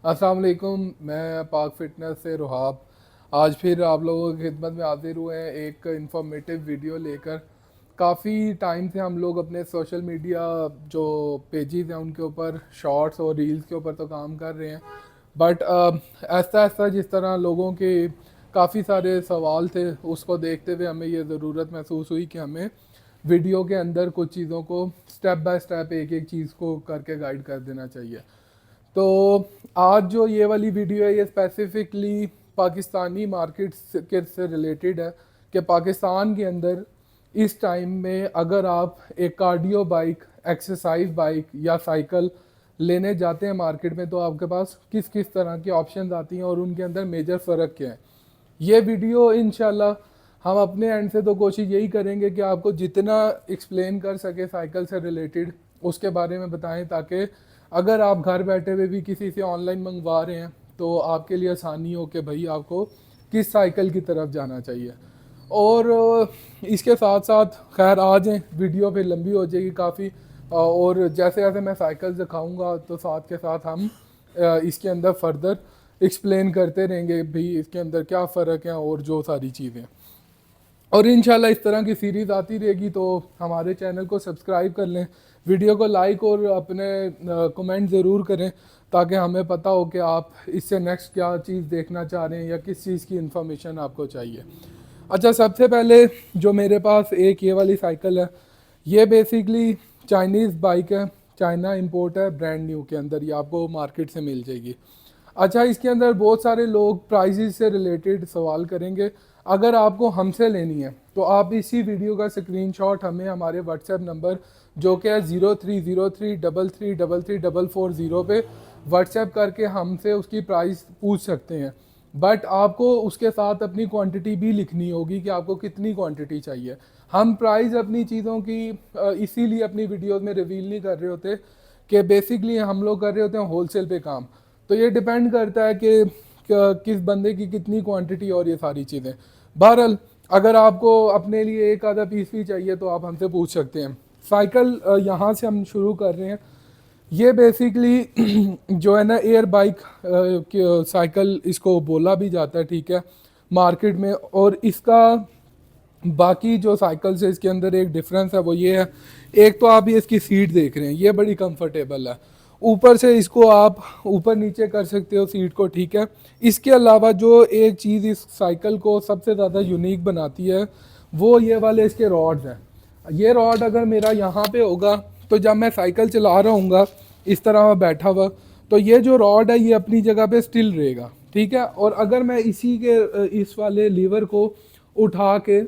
अस्सलाम वालेकुम। मैं पाक फिटनेस से रुहाब आज फिर आप लोगों की खिदमत में हाजिर हुए हैं एक इंफॉर्मेटिव वीडियो लेकर। काफ़ी टाइम से हम लोग अपने सोशल मीडिया जो पेजेस हैं उनके ऊपर शॉर्ट्स और रील्स के ऊपर तो काम कर रहे हैं, बट ऐसा ऐसा जिस तरह लोगों के काफ़ी सारे सवाल थे उसको देखते हुए हमें ये ज़रूरत महसूस हुई कि हमें वीडियो के अंदर कुछ चीज़ों को स्टेप बाय स्टेप एक एक चीज़ को करके गाइड कर देना चाहिए। तो आज जो ये वाली वीडियो है ये स्पेसिफिकली पाकिस्तानी मार्केट के से रिलेटेड है कि पाकिस्तान के अंदर इस टाइम में अगर आप एक कार्डियो बाइक, एक्सरसाइज बाइक या साइकिल लेने जाते हैं मार्केट में तो आपके पास किस किस तरह की ऑप्शंस आती हैं और उनके अंदर मेजर फ़र्क क्या है। ये वीडियो इंशाल्लाह हम अपने एंड से तो कोशिश यही करेंगे कि आपको जितना एक्सप्लेन कर सके साइकिल से रिलेटेड उसके बारे में बताएं, ताकि अगर आप घर बैठे हुए भी किसी से ऑनलाइन मंगवा रहे हैं तो आपके लिए आसानी हो कि भाई आपको किस साइकिल की तरफ जाना चाहिए। और इसके साथ साथ खैर आ जाएँ, वीडियो फिर लंबी हो जाएगी काफ़ी, और जैसे जैसे मैं साइकिल दिखाऊंगा तो साथ के साथ हम इसके अंदर फर्दर एक्सप्लेन करते रहेंगे भाई इसके अंदर क्या फ़र्क है और जो सारी चीज़ें। और इंशाल्लाह इस तरह की सीरीज़ आती रहेगी, तो हमारे चैनल को सब्सक्राइब कर लें, वीडियो को लाइक और अपने कमेंट ज़रूर करें ताकि हमें पता हो कि आप इससे नेक्स्ट क्या चीज़ देखना चाह रहे हैं या किस चीज़ की इन्फॉर्मेशन आपको चाहिए। अच्छा, सबसे पहले जो मेरे पास एक ये वाली साइकिल है, ये बेसिकली चाइनीज़ बाइक है, चाइना इंपोर्ट है, ब्रांड न्यू के अंदर ये आपको मार्केट से मिल जाएगी। अच्छा, इसके अंदर बहुत सारे लोग प्राइजेस से रिलेटेड सवाल करेंगे। अगर आपको हमसे लेनी है तो आप इसी वीडियो का स्क्रीनशॉट हमें हमारे व्हाट्सएप नंबर जो कि है 0303333440 पे व्हाट्सएप करके हमसे उसकी प्राइस पूछ सकते हैं। बट आपको उसके साथ अपनी क्वांटिटी भी लिखनी होगी कि आपको कितनी क्वांटिटी चाहिए। हम प्राइस अपनी चीज़ों की इसीलिए अपनी वीडियोस में रिवील नहीं कर रहे होते कि बेसिकली हम लोग कर रहे होते हैं होलसेल पे काम। तो ये डिपेंड करता है कि किस बंदे की कितनी क्वांटिटी और ये सारी चीज़ें। बहरहाल अगर आपको अपने लिए एक आधा पीस भी चाहिए तो आप हमसे पूछ सकते हैं। साइकिल यहाँ से हम शुरू कर रहे हैं। ये बेसिकली जो है ना एयर बाइक साइकिल इसको बोला भी जाता है, ठीक है, मार्केट में। और इसका बाकी जो साइकिल्स है इसके अंदर एक डिफरेंस है, वो ये है, एक तो आप ये इसकी सीट देख रहे हैं, ये बड़ी कंफर्टेबल है। ऊपर से इसको आप ऊपर नीचे कर सकते हो सीट को, ठीक है। इसके अलावा जो एक चीज़ इस साइकिल को सबसे ज़्यादा यूनिक बनाती है वो ये वाले इसके रॉड्स हैं। ये रॉड अगर मेरा यहाँ पे होगा तो जब मैं साइकिल चला रहा हूँगा इस तरह मैं बैठा हुआ, तो ये जो रॉड है ये अपनी जगह पे स्टिल रहेगा, ठीक है। और अगर मैं इसी के इस वाले लीवर को उठा के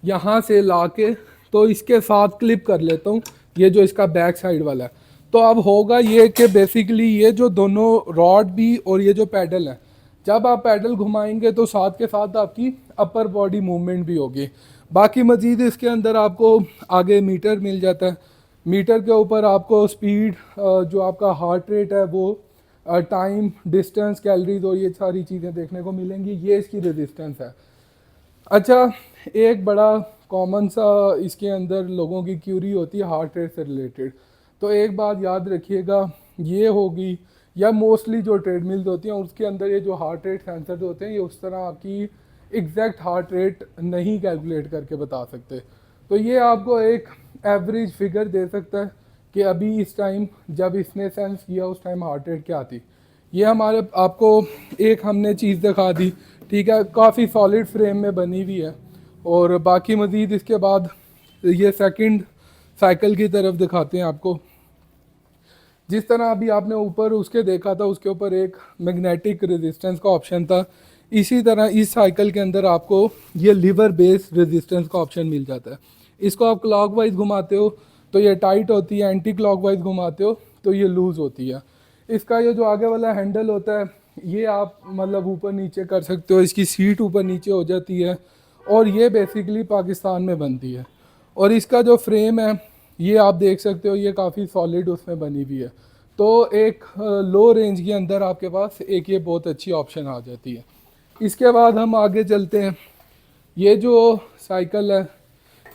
यहाँ से ला के तो इसके साथ क्लिप कर लेता हूँ, ये जो इसका बैक साइड वाला है, तो अब होगा ये कि बेसिकली ये जो दोनों रॉड भी और ये जो पैडल है, जब आप पैडल घुमाएंगे तो साथ के साथ आपकी अपर बॉडी मूवमेंट भी होगी। बाकी मज़ीद इसके अंदर आपको आगे मीटर मिल जाता है। मीटर के ऊपर आपको स्पीड, जो आपका हार्ट रेट है वो, टाइम, डिस्टेंस, कैलोरीज और ये सारी चीज़ें देखने को मिलेंगी। ये इसकी रेजिस्टेंस है। अच्छा, एक बड़ा कॉमन सा इसके अंदर लोगों की क्यूरी होती है हार्ट रेट से रिलेटेड। तो एक बात याद रखिएगा, ये होगी या मोस्टली जो ट्रेडमिल्स होती हैं उसके अंदर ये जो हार्ट रेट सेंसर होते हैं ये उस तरह आपकी एग्जैक्ट हार्ट रेट नहीं कैलकुलेट करके बता सकते। तो ये आपको एक एवरेज फिगर दे सकता है कि अभी इस टाइम जब इसने सेंस किया उस टाइम हार्ट रेट क्या थी। ये हमारे आपको एक हमने चीज़ दिखा दी, ठीक है, काफ़ी सॉलिड फ्रेम में बनी हुई है। और बाकी मज़ीद इसके बाद ये सेकंड साइकिल की तरफ दिखाते हैं आपको। जिस तरह अभी आपने ऊपर उसके देखा था उसके ऊपर एक मैग्नेटिक रेजिस्टेंस का ऑप्शन था, इसी तरह इस साइकिल के अंदर आपको ये लीवर बेस्ड रेजिस्टेंस का ऑप्शन मिल जाता है। इसको आप क्लॉकवाइज घुमाते हो तो ये टाइट होती है, एंटी क्लॉकवाइज घुमाते हो तो ये लूज़ होती है। इसका ये जो आगे वाला हैंडल होता है ये आप मतलब ऊपर नीचे कर सकते हो, इसकी सीट ऊपर नीचे हो जाती है और ये बेसिकली पाकिस्तान में बनती है। और इसका जो फ्रेम है ये आप देख सकते हो ये काफ़ी सॉलिड उसमें बनी हुई है। तो एक लो रेंज के अंदर आपके पास एक ये बहुत अच्छी ऑप्शन आ जाती है। इसके बाद हम आगे चलते हैं। ये जो साइकिल है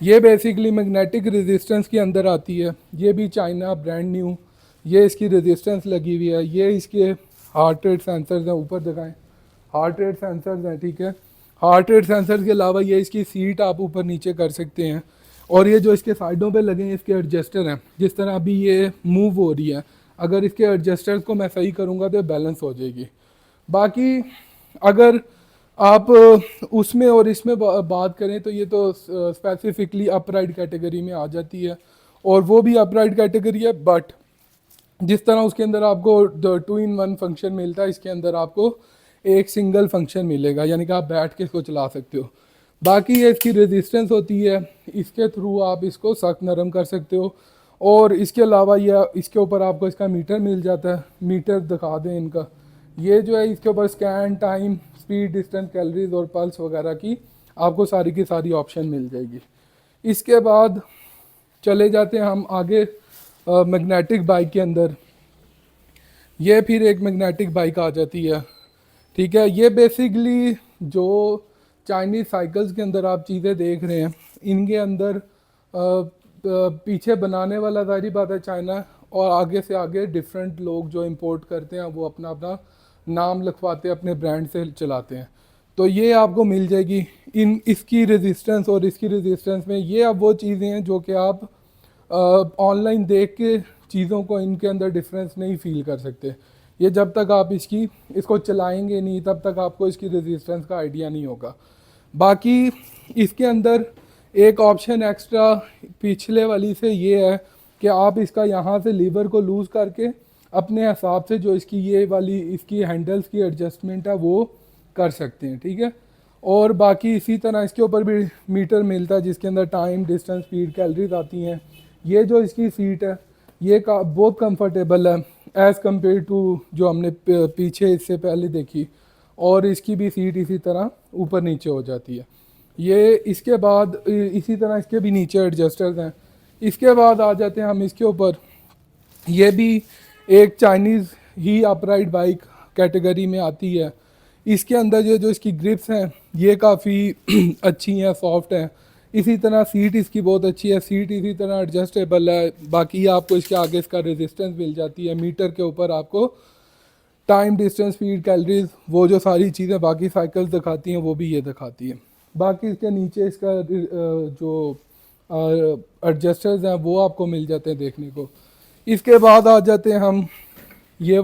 ये बेसिकली मैग्नेटिक रेजिस्टेंस के अंदर आती है, ये भी चाइना ब्रांड न्यू ये इसकी रेजिस्टेंस लगी हुई है, ये इसके हार्ट रेट सेंसर्स हैं, ऊपर दिखाएं, हार्ट रेट सेंसर्स हैं, ठीक है। हार्ट रेट सेंसर के अलावा ये इसकी सीट आप ऊपर नीचे कर सकते हैं, और ये जो इसके साइडों पे लगे हैं इसके एडजस्टर हैं, जिस तरह अभी ये मूव हो रही है, अगर इसके एडजस्टर्स को मैं सही करूँगा तो बैलेंस हो जाएगी। बाकी अगर आप उसमें और इसमें बात करें तो ये तो स्पेसिफिकली अपराइट कैटेगरी में आ जाती है, और वो भी अपराइट कैटेगरी है, बट जिस तरह उसके अंदर आपको 2-in-1 फंक्शन मिलता है, इसके अंदर आपको एक सिंगल फंक्शन मिलेगा, यानी कि आप बैठ के इसको चला सकते हो। बाकी ये इसकी रेजिस्टेंस होती है, इसके थ्रू आप इसको सख्त नरम कर सकते हो, और इसके अलावा ये इसके ऊपर आपको इसका मीटर मिल जाता है। मीटर दिखा दें इनका, ये जो है इसके ऊपर scan, time, speed, distance, calories और पल्स वगैरह की आपको सारी की सारी ऑप्शन मिल जाएगी। इसके बाद चले जाते हैं हम आगे मैग्नेटिक बाइक के अंदर। ये फिर एक मैग्नेटिक बाइक आ जाती है, ठीक है। ये बेसिकली जो चाइनीज़ साइकिल्स के अंदर आप चीज़ें देख रहे हैं, इनके अंदर पीछे बनाने वाला जाहिर बात है चाइना, और आगे से आगे डिफरेंट लोग जो इंपोर्ट करते हैं वो अपना अपना नाम लिखवाते हैं, अपने ब्रांड से चलाते हैं। तो ये आपको मिल जाएगी इन इसकी रेजिस्टेंस और इसकी रेजिस्टेंस में। ये अब वो चीज़ें हैं जो कि आप ऑनलाइन देख के चीज़ों को इनके अंदर डिफरेंस नहीं फील कर सकते। ये जब तक आप इसको चलाएंगे नहीं तब तक आपको इसकी रेजिस्टेंस का आइडिया नहीं होगा। बाकी इसके अंदर एक ऑप्शन एक्स्ट्रा पिछले वाली से ये है कि आप इसका यहाँ से लीवर को लूज़ करके अपने हिसाब से जो इसकी ये वाली इसकी हैंडल्स की एडजस्टमेंट है वो कर सकते हैं, ठीक है। और बाकी इसी तरह इसके ऊपर भी मीटर मिलता है जिसके अंदर टाइम, डिस्टेंस, स्पीड, कैलोरीज आती हैं। ये जो इसकी सीट है ये बहुत कंफर्टेबल है एज़ कम्पेयर टू जो हमने पीछे इससे पहले देखी, और इसकी भी सीट इसी तरह ऊपर नीचे हो जाती है। ये इसके बाद इसी तरह इसके भी नीचे एडजस्टर्स हैं। इसके बाद आ जाते हैं हम इसके ऊपर, ये भी एक चाइनीज़ ही अपराइट बाइक कैटेगरी में आती है। इसके अंदर ये जो इसकी ग्रिप्स हैं ये काफ़ी अच्छी हैं, सॉफ्ट हैं। इसी तरह सीट इसकी बहुत अच्छी है, सीट इसी तरह एडजस्टेबल है। बाकी आपको इसके आगे इसका रेजिस्टेंस मिल जाती है। मीटर के ऊपर आपको टाइम, डिस्टेंस, स्पीड, कैलोरीज, वो जो सारी चीज़ें बाकी साइकिल्स दिखाती हैं वो भी ये दिखाती है। बाकी इसके नीचे इसका जो एडजस्टर्स हैं वो आपको मिल जाते हैं देखने को। इसके बाद आ जाते हैं हम ये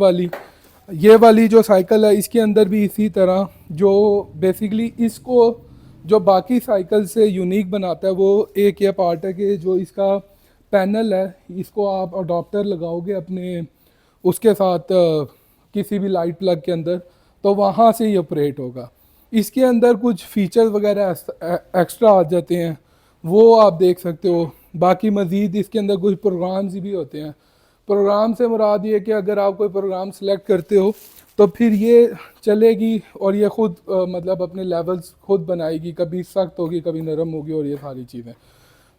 वाली जो साइकिल है, इसके अंदर भी इसी तरह जो बेसिकली इसको जो बाकी साइकिल से यूनिक बनाता है वो एक ये पार्ट है कि जो इसका पैनल है इसको आप अडॉप्टर लगाओगे अपने उसके साथ किसी भी लाइट प्लग के अंदर, तो वहाँ से ये ऑपरेट होगा। इसके अंदर कुछ फीचर्स वगैरह एक्स्ट्रा आ जाते हैं, वो आप देख सकते हो। बाकी मज़ीद इसके अंदर कुछ प्रोग्राम्स भी होते हैं। प्रोग्राम से मुराद ये कि अगर आप कोई प्रोग्राम सेलेक्ट करते हो तो फिर ये चलेगी और ये ख़ुद मतलब अपने लेवल्स खुद बनाएगी, कभी सख्त होगी कभी नरम होगी और ये सारी चीज़ें।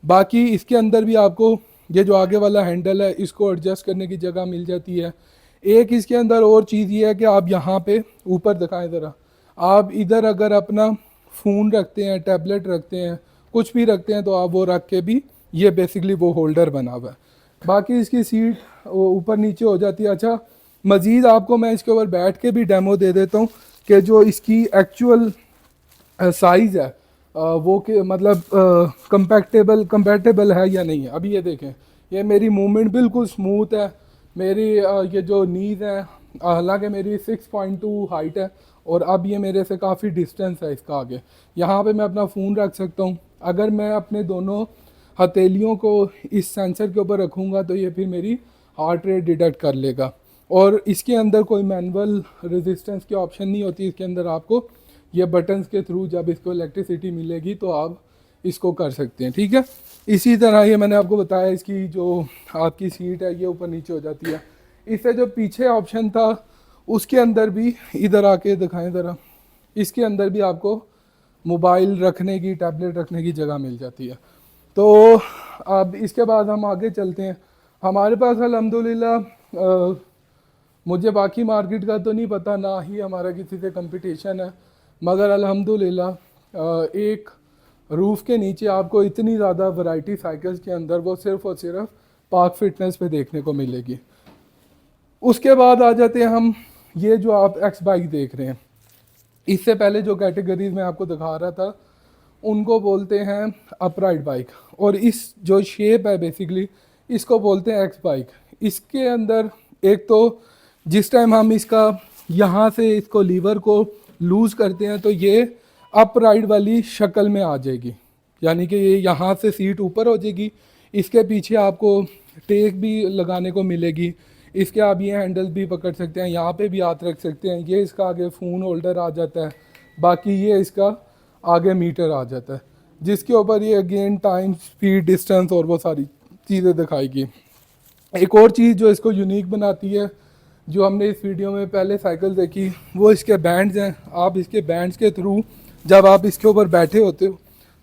बाकी इसके अंदर भी आपको ये जो आगे वाला हैंडल है इसको एडजस्ट करने की जगह मिल जाती है। एक इसके अंदर और चीज़ ये है कि आप यहाँ पे ऊपर दिखाएं ज़रा, आप इधर अगर अपना फ़ोन रखते हैं, टैबलेट रखते हैं, कुछ भी रखते हैं तो आप वो रख के भी ये बेसिकली वो होल्डर बना हुआ है। बाकी इसकी सीट ऊपर नीचे हो जाती है। अच्छा, मज़ीद आपको मैं इसके ऊपर बैठ के भी डेमो दे देता हूँ कि जो इसकी एक्चुअल साइज़ है वो कि मतलब कंपैटिबल है या नहीं है। अभी ये देखें, ये मेरी मूवमेंट बिल्कुल स्मूथ है। मेरी ये जो नीज़ है, हालांकि मेरी 6.2 हाइट है और अब ये मेरे से काफ़ी डिस्टेंस है इसका आगे। यहाँ पे मैं अपना फ़ोन रख सकता हूँ। अगर मैं अपने दोनों हथेलियों को इस सेंसर के ऊपर रखूँगा तो ये फिर मेरी हार्ट रेट डिटेक्ट कर लेगा। और इसके अंदर कोई मैनुअल रेजिस्टेंस की ऑप्शन नहीं होती। इसके अंदर आपको ये बटन्स के थ्रू जब इसको इलेक्ट्रिसिटी मिलेगी तो आप इसको कर सकते हैं, ठीक है। इसी तरह ये मैंने आपको बताया इसकी जो आपकी सीट है ये ऊपर नीचे हो जाती है। इससे जो पीछे ऑप्शन था उसके अंदर भी इधर आके दिखाएं ज़रा, इसके अंदर भी आपको मोबाइल रखने की, टैबलेट रखने की जगह मिल जाती है। तो अब इसके बाद हम आगे चलते हैं। हमारे पास अल्हम्दुलिल्लाह मुझे बाकी मार्केट का तो नहीं पता, ना ही हमारा किसी से कंपटीशन है, मगर अल्हम्दुलिल्लाह एक रूफ़ के नीचे आपको इतनी ज़्यादा वैरायटी साइकिल्स के अंदर वो सिर्फ़ और सिर्फ पार्क फिटनेस पे देखने को मिलेगी। उसके बाद आ जाते हैं हम, ये जो आप एक्स बाइक देख रहे हैं, इससे पहले जो कैटेगरीज मैं आपको दिखा रहा था उनको बोलते हैं अपराइट बाइक, और इस जो शेप है बेसिकली इसको बोलते हैं एक्स बाइक। इसके अंदर एक तो जिस टाइम हम इसका यहाँ से इसको लीवर को लूज़ करते हैं तो ये अपराइट वाली शक्ल में आ जाएगी, यानी कि ये यहाँ से सीट ऊपर हो जाएगी, इसके पीछे आपको टेक भी लगाने को मिलेगी, इसके आप ये हैंडल भी पकड़ सकते हैं, यहाँ पे भी हाथ रख सकते हैं, ये इसका आगे फ़ोन होल्डर आ जाता है, बाकी ये इसका आगे मीटर आ जाता है जिसके ऊपर ये अगेन टाइम, स्पीड, डिस्टेंस और वो सारी चीज़ें दिखाएगी। एक और चीज़ जो इसको यूनिक बनाती है, जो हमने इस वीडियो में पहले साइकिल देखी, वो इसके बैंड्स हैं। आप इसके बैंड्स के थ्रू जब आप इसके ऊपर बैठे होते हो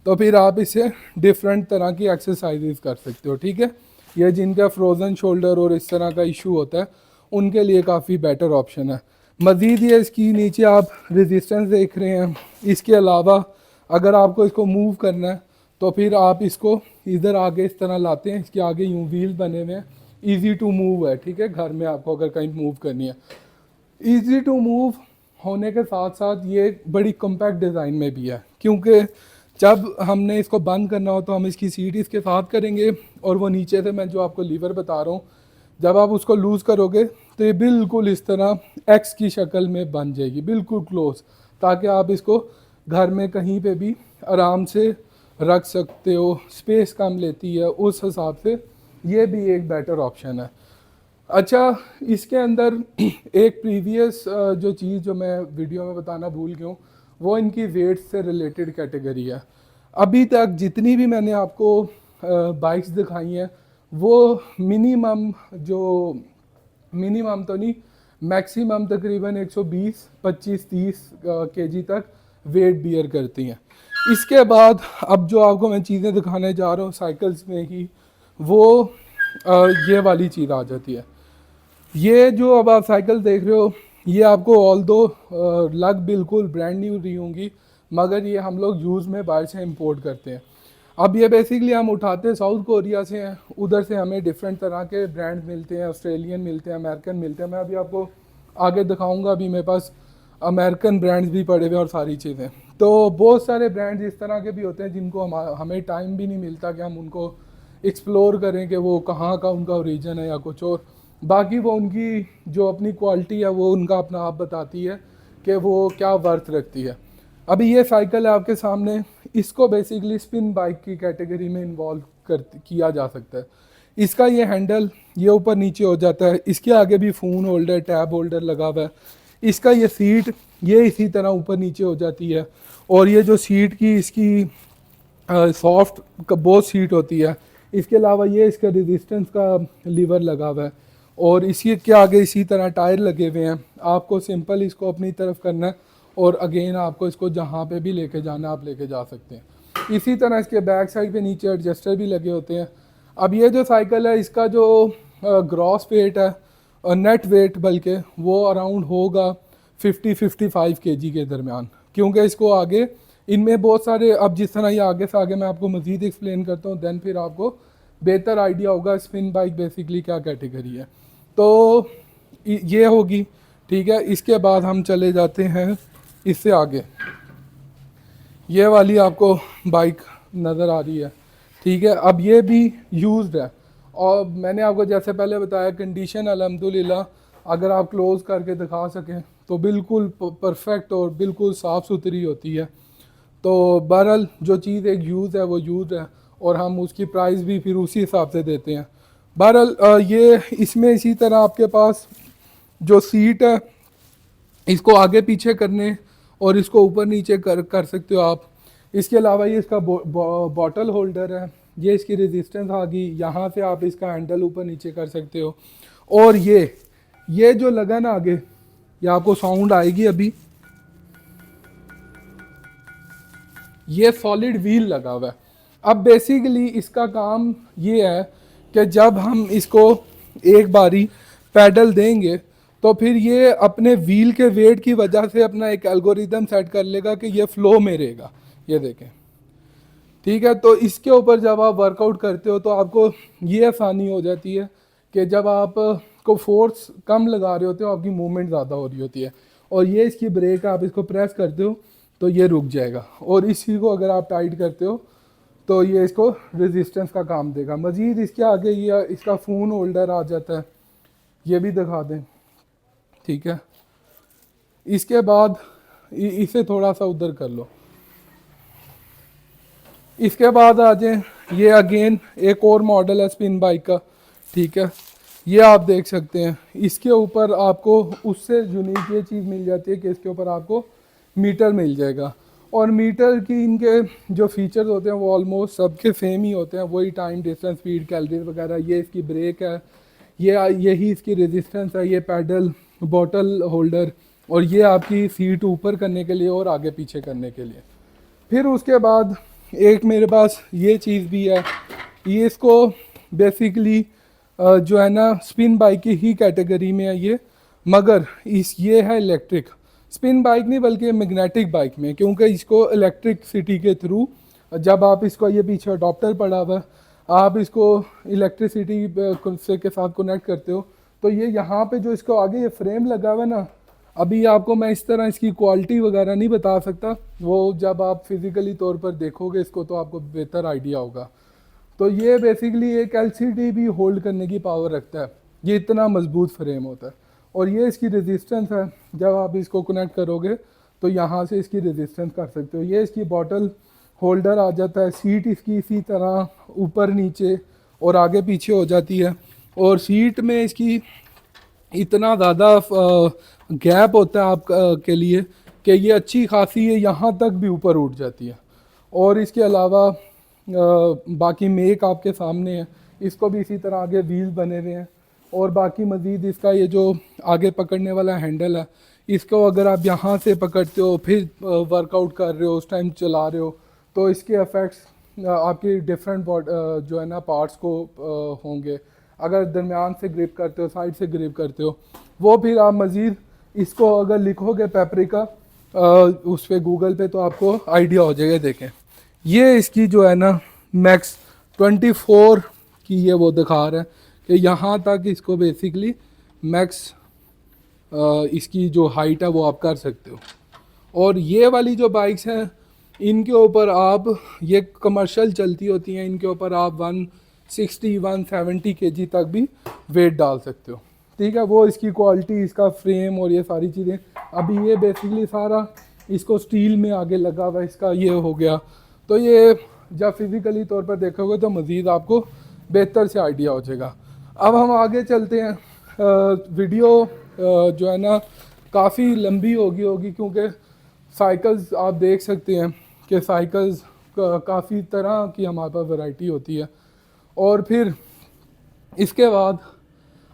तो फिर आप इसे डिफरेंट तरह की एक्सरसाइजेज कर सकते हो, ठीक है। ये जिनका फ्रोज़न शोल्डर और इस तरह का इशू होता है उनके लिए काफ़ी बेटर ऑप्शन है। मज़ीद ये इसकी नीचे आप रेजिस्टेंस देख रहे हैं। इसके अलावा अगर आपको इसको मूव करना है तो फिर आप इसको इधर आगे इस तरह लाते हैं, इसके आगे यूँ व्हील बने हुए हैं, ईज़ी टू मूव है, ठीक है। घर में आपको अगर कहीं मूव करनी है, ईज़ी टू मूव होने के साथ साथ ये बड़ी कम्पैक्ट डिज़ाइन में भी है, क्योंकि जब हमने इसको बंद करना हो तो हम इसकी सीट इसके साथ करेंगे और वो नीचे से मैं जो आपको लीवर बता रहा हूँ, जब आप उसको लूज़ करोगे तो ये बिल्कुल इस तरह एक्स की शक्ल में बन जाएगी, बिल्कुल क्लोज, ताकि आप इसको घर में कहीं पे भी आराम से रख सकते हो। स्पेस कम लेती है, उस हिसाब से ये भी एक बेटर ऑप्शन है। अच्छा, इसके अंदर एक प्रीवियस जो चीज़ जो मैं वीडियो में बताना भूल गया हूँ, वो इनकी वेट से रिलेटेड कैटेगरी है। अभी तक जितनी भी मैंने आपको बाइक्स दिखाई हैं वो मिनिमम तो नहीं, मैक्सिमम तकरीबन 120, 25, 30 केजी तक वेट बियर करती हैं। इसके बाद अब जो आपको मैं चीज़ें दिखाने जा रहा हूँ साइकिल्स में ही, वो ये वाली चीज़ आ जाती है। ये जो अब आप साइकिल देख रहे हो, ये आपको ऑल दो लग बिल्कुल ब्रांड न्यू रही होंगी, मगर ये हम लोग यूज़ में बाहर से इंपोर्ट करते हैं। अब ये बेसिकली हम उठाते साउथ कोरिया से हैं, उधर से हमें डिफरेंट तरह के ब्रांड मिलते हैं, ऑस्ट्रेलियन मिलते हैं, अमेरिकन मिलते हैं। मैं अभी आपको आगे दिखाऊंगा, अभी मेरे पास अमेरिकन ब्रांड्स भी पड़े हुए और सारी चीज़ें। तो बहुत सारे ब्रांड्स इस तरह के भी होते हैं जिनको हमें टाइम भी नहीं मिलता कि हम उनको एक्सप्लोर करें कि वो कहाँ का उनका ओरिजिन है या कुछ और। बाकी वो उनकी जो अपनी क्वालिटी है वो उनका अपना आप बताती है कि वो क्या वर्थ रखती है। अभी ये साइकिल है आपके सामने, इसको बेसिकली स्पिन बाइक की कैटेगरी में इन्वॉल्व किया जा सकता है। इसका ये हैंडल ये ऊपर नीचे हो जाता है, इसके आगे भी फ़ोन होल्डर, टैब होल्डर लगा हुआ है। इसका ये सीट ये इसी तरह ऊपर नीचे हो जाती है, और ये जो सीट की इसकी सॉफ्ट बहुत सीट होती है। इसके अलावा ये इसका रेजिस्टेंस का लीवर लगा हुआ है, और इसी के आगे इसी तरह टायर लगे हुए हैं। आपको सिंपल इसको अपनी तरफ करना है और अगेन आपको इसको जहाँ पे भी लेके जाना आप लेके जा सकते हैं। इसी तरह इसके बैक साइड पे नीचे एडजस्टर भी लगे होते हैं। अब ये जो साइकिल है इसका जो ग्रॉस वेट है, नेट वेट बल्कि, वो अराउंड होगा 50-55 केजी के दरमियान, क्योंकि इसको आगे इनमें बहुत सारे, अब जिस तरह ये आगे से आगे मैं आपको मज़ीद एक्सप्लेन करता हूँ, देन फिर आपको बेहतर आइडिया होगा स्पिन बाइक बेसिकली क्या कैटेगरी है। तो ये होगी, ठीक है। इसके बाद हम चले जाते हैं इससे आगे, ये वाली आपको बाइक नज़र आ रही है, ठीक है। अब ये भी यूज्ड है, और मैंने आपको जैसे पहले बताया कंडीशन अल्हम्दुलिल्लाह अगर आप क्लोज़ करके दिखा सकें तो बिल्कुल परफेक्ट और बिल्कुल साफ़ सुथरी होती है। तो बहरहाल जो चीज़ एक यूज़ है वो यूज़ है, और हम उसकी प्राइस भी फिर उसी हिसाब से देते हैं। बहरहाल ये इसमें इसी तरह आपके पास जो सीट है इसको आगे पीछे करने और इसको ऊपर नीचे कर सकते हो आप। इसके अलावा ये इसका बॉटल होल्डर है, ये इसकी रेजिस्टेंस आ गई, यहाँ से आप इसका हैंडल ऊपर नीचे कर सकते हो। और ये जो लगा ना आगे, ये आपको साउंड आएगी अभी, ये सॉलिड व्हील लगा हुआ है। अब बेसिकली इसका काम ये है कि जब हम इसको एक बारी पैडल देंगे तो फिर ये अपने व्हील के वेट की वजह से अपना एक एल्गोरिदम सेट कर लेगा कि ये फ्लो में रहेगा, ये देखें, ठीक है। तो इसके ऊपर जब आप वर्कआउट करते हो तो आपको ये आसानी हो जाती है कि जब आप को फोर्स कम लगा रहे होते हो, आपकी मूवमेंट ज़्यादा हो रही होती है। और ये इसकी ब्रेक, आप इसको प्रेस करते हो तो ये रुक जाएगा, और इसी को अगर आप टाइट करते हो तो ये इसको रेजिस्टेंस का काम देगा। मज़ीद इसके आगे ये इसका फ़ोन होल्डर आ जाता है, ये भी दिखा दें, ठीक है। इसके बाद इसे थोड़ा सा उधर कर लो। इसके बाद आ जाए, ये अगेन एक और मॉडल है स्पिन बाइक का, ठीक है। ये आप देख सकते हैं, इसके ऊपर आपको उससे यूनिक ये चीज़ मिल जाती है कि इसके ऊपर आपको मीटर मिल जाएगा। और मीटर की इनके जो फीचर्स होते हैं वो ऑलमोस्ट सबके सेम ही होते हैं, वही टाइम, डिस्टेंस, स्पीड, कैलोरीज वगैरह। ये इसकी ब्रेक है, यही इसकी रेजिस्टेंस है, ये पैडल, बॉटल होल्डर, और ये आपकी सीट ऊपर करने के लिए और आगे पीछे करने के लिए। फिर उसके बाद एक मेरे पास ये चीज़ भी है, ये इसको बेसिकली जो है ना स्पिन बाइक की ही कैटेगरी में है ये, मगर ये है इलेक्ट्रिक स्पिन बाइक नहीं बल्कि मैग्नेटिक बाइक में, क्योंकि इसको इलेक्ट्रिसिटी के थ्रू जब आप इसको, ये पीछे अडॉप्टर पड़ा हुआ है, आप इसको इलेक्ट्रिसिटी से के साथ कनेक्ट करते हो तो ये यहाँ पे जो इसको आगे ये फ्रेम लगा हुआ है ना, अभी आपको मैं इस तरह इसकी क्वालिटी वगैरह नहीं बता सकता, वो जब आप फिज़िकली तौर पर देखोगे इसको तो आपको बेहतर आइडिया होगा। तो ये बेसिकली एक एलसीडी भी होल्ड करने की पावर रखता है, ये इतना मजबूत फ्रेम होता है। और ये इसकी रेजिस्टेंस है, जब आप इसको कनेक्ट करोगे तो यहाँ से इसकी रेजिस्टेंस कर सकते हो। ये इसकी बॉटल होल्डर आ जाता है, सीट इसकी इसी तरह ऊपर नीचे और आगे पीछे हो जाती है, और सीट में इसकी इतना ज़्यादा गैप होता है आप के लिए कि ये अच्छी खासी है, यहाँ तक भी ऊपर उठ जाती है। और इसके अलावा बाकी मेक आपके सामने है, इसको भी इसी तरह आगे व्हील बने हुए हैं। और बाकी मज़ीद इसका ये जो आगे पकड़ने वाला हैंडल है, इसको अगर आप यहाँ से पकड़ते हो फिर वर्कआउट कर रहे हो, उस टाइम चला रहे हो, तो इसके इफ़ेक्ट्स आपकी डिफरेंट जो है ना पार्ट्स को होंगे। अगर दरमियान से ग्रिप करते हो, साइड से ग्रिप करते हो, वो फिर आप मज़ीद इसको अगर लिखोगे पेपरिका उस पर गूगल पे तो आपको आइडिया हो जाएगा। देखें ये इसकी जो है ना मैक्स 24 की ये वो दिखा रहा है कि यहाँ तक इसको बेसिकली मैक्स इसकी जो हाइट है वो आप कर सकते हो। और ये वाली जो बाइक्स हैं इनके ऊपर आप, ये कमर्शियल चलती होती हैं, इनके ऊपर आप 160 170 kg तक भी वेट डाल सकते हो, ठीक है। वो इसकी क्वालिटी, इसका फ्रेम और ये सारी चीज़ें। अभी ये बेसिकली सारा इसको स्टील में आगे लगा हुआ, इसका ये हो गया। तो ये जब फिज़िकली तौर पर देखोगे तो मज़ीद आपको बेहतर से आइडिया हो जाएगा। अब हम आगे चलते हैं। वीडियो जो है ना काफ़ी लंबी होगी क्योंकि साइकिल्स आप देख सकते हैं कि साइकिल्स काफ़ी तरह की हमारे पास वैरायटी होती है। और फिर इसके बाद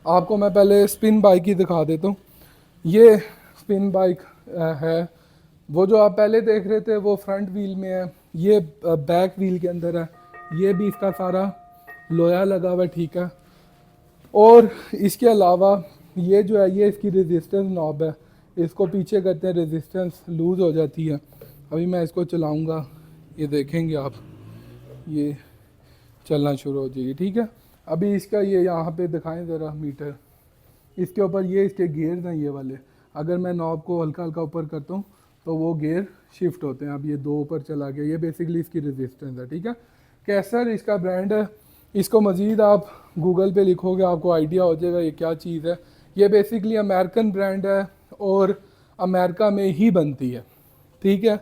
आपको मैं पहले स्पिन बाइक ही दिखा देता हूँ। ये स्पिन बाइक है, वो जो आप पहले देख रहे थे वो फ्रंट व्हील में है, ये बैक व्हील के अंदर है, ये भी इसका सारा लोया लगा हुआ है, ठीक है। और इसके अलावा ये जो है ये इसकी रेजिस्टेंस नॉब है, इसको पीछे करते हैं रेजिस्टेंस लूज़ हो जाती है। अभी मैं इसको चलाऊंगा, ये देखेंगे आप, ये चलना शुरू हो जाएगी, ठीक है। अभी इसका ये यहाँ पे दिखाएं ज़रा मीटर, इसके ऊपर ये इसके गियर्स हैं ये वाले, अगर मैं नॉब को हल्का हल्का ऊपर करता हूँ तो वो गियर शिफ्ट होते हैं। अब ये 2 ऊपर चला गया, ये बेसिकली इसकी रेजिस्टेंस है, ठीक है। कैसर इसका ब्रांड है, इसको मज़ीद आप गूगल पे लिखोगे आपको आइडिया हो जाएगा ये क्या चीज़ है। ये बेसिकली अमेरिकन ब्रांड है और अमेरिका में ही बनती है, ठीक है।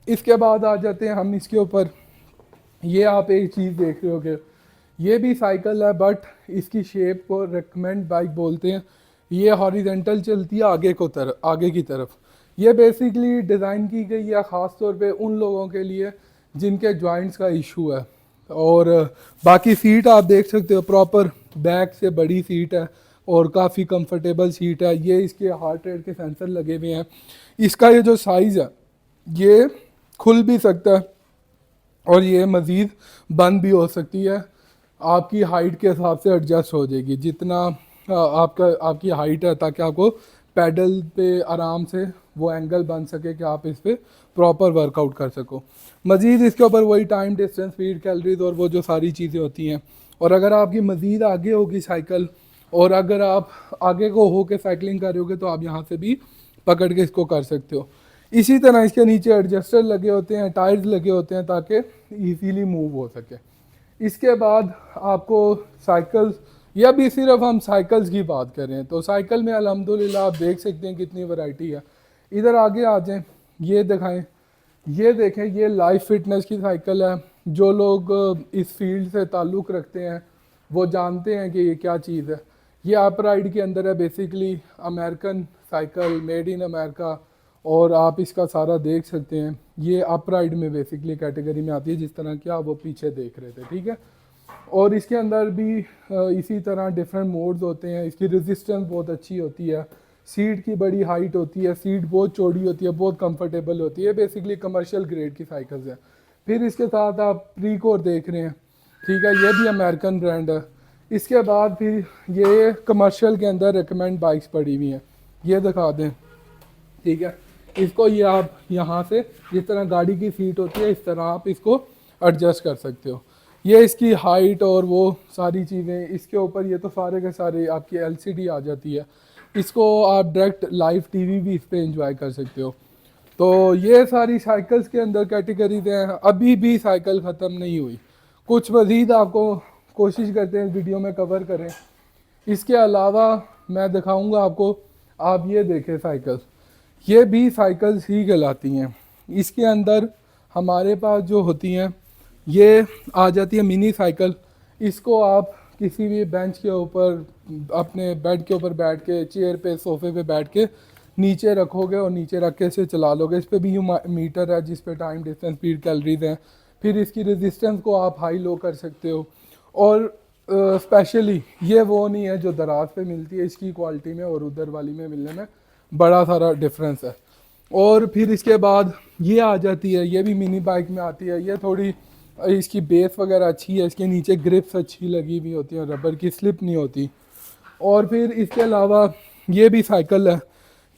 इसके बाद आ जाते हैं हम इसके ऊपर, ये आप एक चीज़ देख रहे हो कि ये भी साइकिल है बट इसकी शेप को रेकमेंड बाइक बोलते हैं। ये हॉरिजेंटल चलती है आगे की तरफ। ये बेसिकली डिज़ाइन की गई है ख़ास तौर पे उन लोगों के लिए जिनके जॉइंट्स का इशू है। और बाकी सीट आप देख सकते हो प्रॉपर बैक से बड़ी सीट है और काफ़ी कंफर्टेबल सीट है। ये इसके हार्ट रेट के सेंसर लगे हुए हैं। इसका ये जो साइज़ है ये खुल भी सकता है और ये मज़ीद बंद भी हो सकती है, आपकी हाइट के हिसाब से एडजस्ट हो जाएगी जितना आपकी हाइट है, ताकि आपको पैडल पे आराम से वो एंगल बन सके कि आप इस पर प्रॉपर वर्कआउट कर सको। मज़ीद इसके ऊपर वही टाइम, डिस्टेंस, स्पीड, कैलोरीज और वो जो सारी चीज़ें होती हैं। और अगर आपकी मज़ीद आगे होगी साइकिल और अगर आप आगे को हो के साइकिलिंग कर रहे होगे तो आप यहाँ से भी पकड़ के इसको कर सकते हो। इसी तरह इसके नीचे एडजस्टर लगे होते हैं, टायर्स लगे होते हैं ताकि इजीली मूव हो सके। इसके बाद आपको साइकिल्स, या भी सिर्फ हम साइकिल्स की बात करें तो साइकिल में अल्हम्दुलिल्लाह आप देख सकते हैं कितनी वैरायटी है। इधर आगे आ जाएं, ये दिखाएं, ये देखें, ये लाइफ फिटनेस की साइकिल है। जो लोग इस फील्ड से ताल्लुक़ रखते हैं वो जानते हैं कि ये क्या चीज़ है। ये अप राइड के अंदर है, basically American cycle, made in America, और आप इसका सारा देख सकते हैं। ये अप राइड में बेसिकली कैटेगरी में आती है, जिस तरह की आप वो पीछे देख रहे थे, ठीक है। और इसके अंदर भी इसी तरह डिफरेंट मोड्स होते हैं। इसकी रेजिस्टेंस बहुत अच्छी होती है, सीट की बड़ी हाइट होती है, सीट बहुत चौड़ी होती है, बहुत कंफर्टेबल होती है। बेसिकली कमर्शियल ग्रेड की साइकिल्स हैं। फिर इसके साथ आप प्रीकोर देख रहे हैं, ठीक है, ये भी अमेरिकन ब्रांड है। इसके बाद फिर ये कमर्शियल के अंदर रिकमेंड बाइक्स पड़ी हुई हैं, ये दिखा दें, ठीक है। इसको ये आप यहाँ से जिस तरह गाड़ी की सीट होती है इस तरह आप इसको एडजस्ट कर सकते हो। ये इसकी हाइट और वो सारी चीज़ें, इसके ऊपर ये तो सारे के सारे आपकी एलसीडी आ जाती है। इसको आप डायरेक्ट लाइव टीवी भी इस पर एंजॉय कर सकते हो। तो ये सारी साइकिल्स के अंदर कैटेगरीज हैं। अभी भी साइकिल ख़त्म नहीं हुई, कुछ मज़ीद आपको कोशिश करते हैं वीडियो में कवर करें। इसके अलावा मैं दिखाऊंगा आपको, आप ये देखें साइकिल, ये भी साइकिल्स ही कहलाती हैं। इसके अंदर हमारे पास जो होती हैं ये आ जाती है मिनी साइकिल। इसको आप किसी भी बेंच के ऊपर, अपने बेड के ऊपर बैठ के, चेयर पे, सोफे पे बैठ के नीचे रखोगे और नीचे रख के इसे चला लोगे। इस पर भी मीटर है जिस पे टाइम, डिस्टेंस, स्पीड, कैलोरीज हैं। फिर इसकी रेजिस्टेंस को आप हाई लो कर सकते हो। और स्पेशली ये वो नहीं है जो दराज पे मिलती है, इसकी क्वालिटी में और उधर वाली में मिलने में बड़ा सारा डिफरेंस है। और फिर इसके बाद ये आ जाती है, ये भी मिनी बाइक में आती है। ये थोड़ी इसकी बेस वगैरह अच्छी है, इसके नीचे ग्रिप्स अच्छी लगी हुई होती हैं, रबर की स्लिप नहीं होती। और फिर इसके अलावा ये भी साइकिल है,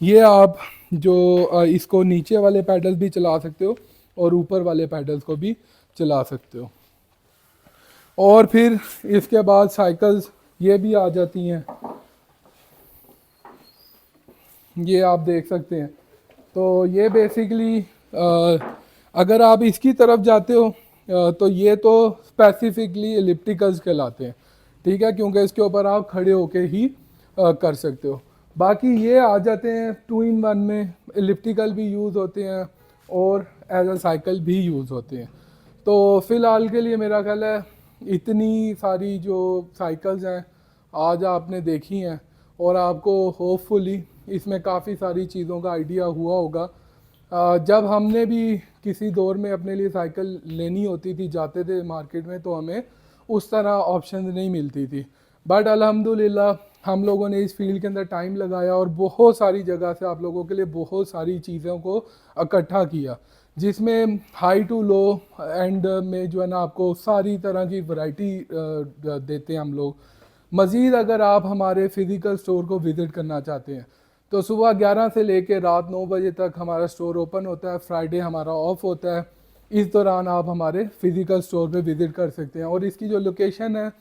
ये आप जो इसको नीचे वाले पैडल्स भी चला सकते हो और ऊपर वाले पैडल्स को भी चला सकते हो। और फिर इसके बाद साइकिल्स ये भी आ जाती हैं, ये आप देख सकते हैं। तो ये बेसिकली अगर आप इसकी तरफ जाते हो तो ये तो स्पेसिफिकली एलिप्टिकल्स कहलाते हैं, ठीक है, क्योंकि इसके ऊपर आप खड़े होके ही कर सकते हो। बाकी ये आ जाते हैं 2-in-1 में, एलिप्टिकल भी यूज़ होते हैं और एज अ साइकिल भी यूज़ होते हैं। तो फ़िलहाल के लिए मेरा ख्याल है इतनी सारी जो साइकिल्स हैं आज आपने देखी हैं, और आपको होपफुली इसमें काफ़ी सारी चीज़ों का आइडिया हुआ होगा। जब हमने भी किसी दौर में अपने लिए साइकिल लेनी होती थी, जाते थे मार्केट में, तो हमें उस तरह ऑप्शन नहीं मिलती थी। बट अल्हम्दुलिल्लाह हम लोगों ने इस फील्ड के अंदर टाइम लगाया और बहुत सारी जगह से आप लोगों के लिए बहुत सारी चीज़ों को इकट्ठा किया, जिसमें हाई टू लो एंड में जो है ना आपको सारी तरह की वैरायटी देते हैं हम लोग। मज़ीद अगर आप हमारे फ़िज़िकल स्टोर को विज़िट करना चाहते हैं तो सुबह 11 से लेकर रात 9 बजे तक हमारा स्टोर ओपन होता है। फ्राइडे हमारा ऑफ होता है। इस दौरान आप हमारे फ़िज़िकल स्टोर पे विज़िट कर सकते हैं। और इसकी जो लोकेशन है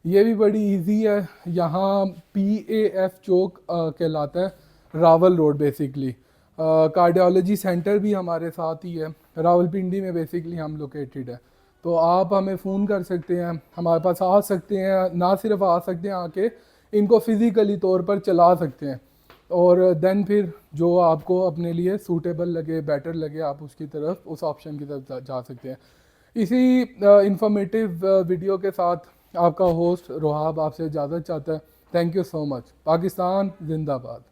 ये भी बड़ी इजी है। यहाँ PAF चौक कहलाता है, Rawal road basically. Cardiology centre भी हमारे साथ ही है, रावलपिंडी में बेसिकली हम लोकेटेड है। तो आप हमें फ़ोन कर सकते हैं, हमारे पास आ सकते हैं, ना सिर्फ आ सकते हैं, आके इनको फ़िज़िकली तौर पर चला सकते हैं। और देन फिर जो आपको अपने लिए सूटेबल लगे, बेटर लगे, आप उसकी तरफ, उस ऑप्शन की तरफ जा सकते हैं। इसी इंफॉर्मेटिव वीडियो के साथ आपका होस्ट रोहाब आपसे इजाज़त चाहता है। Thank you so much. Pakistan जिंदाबाद।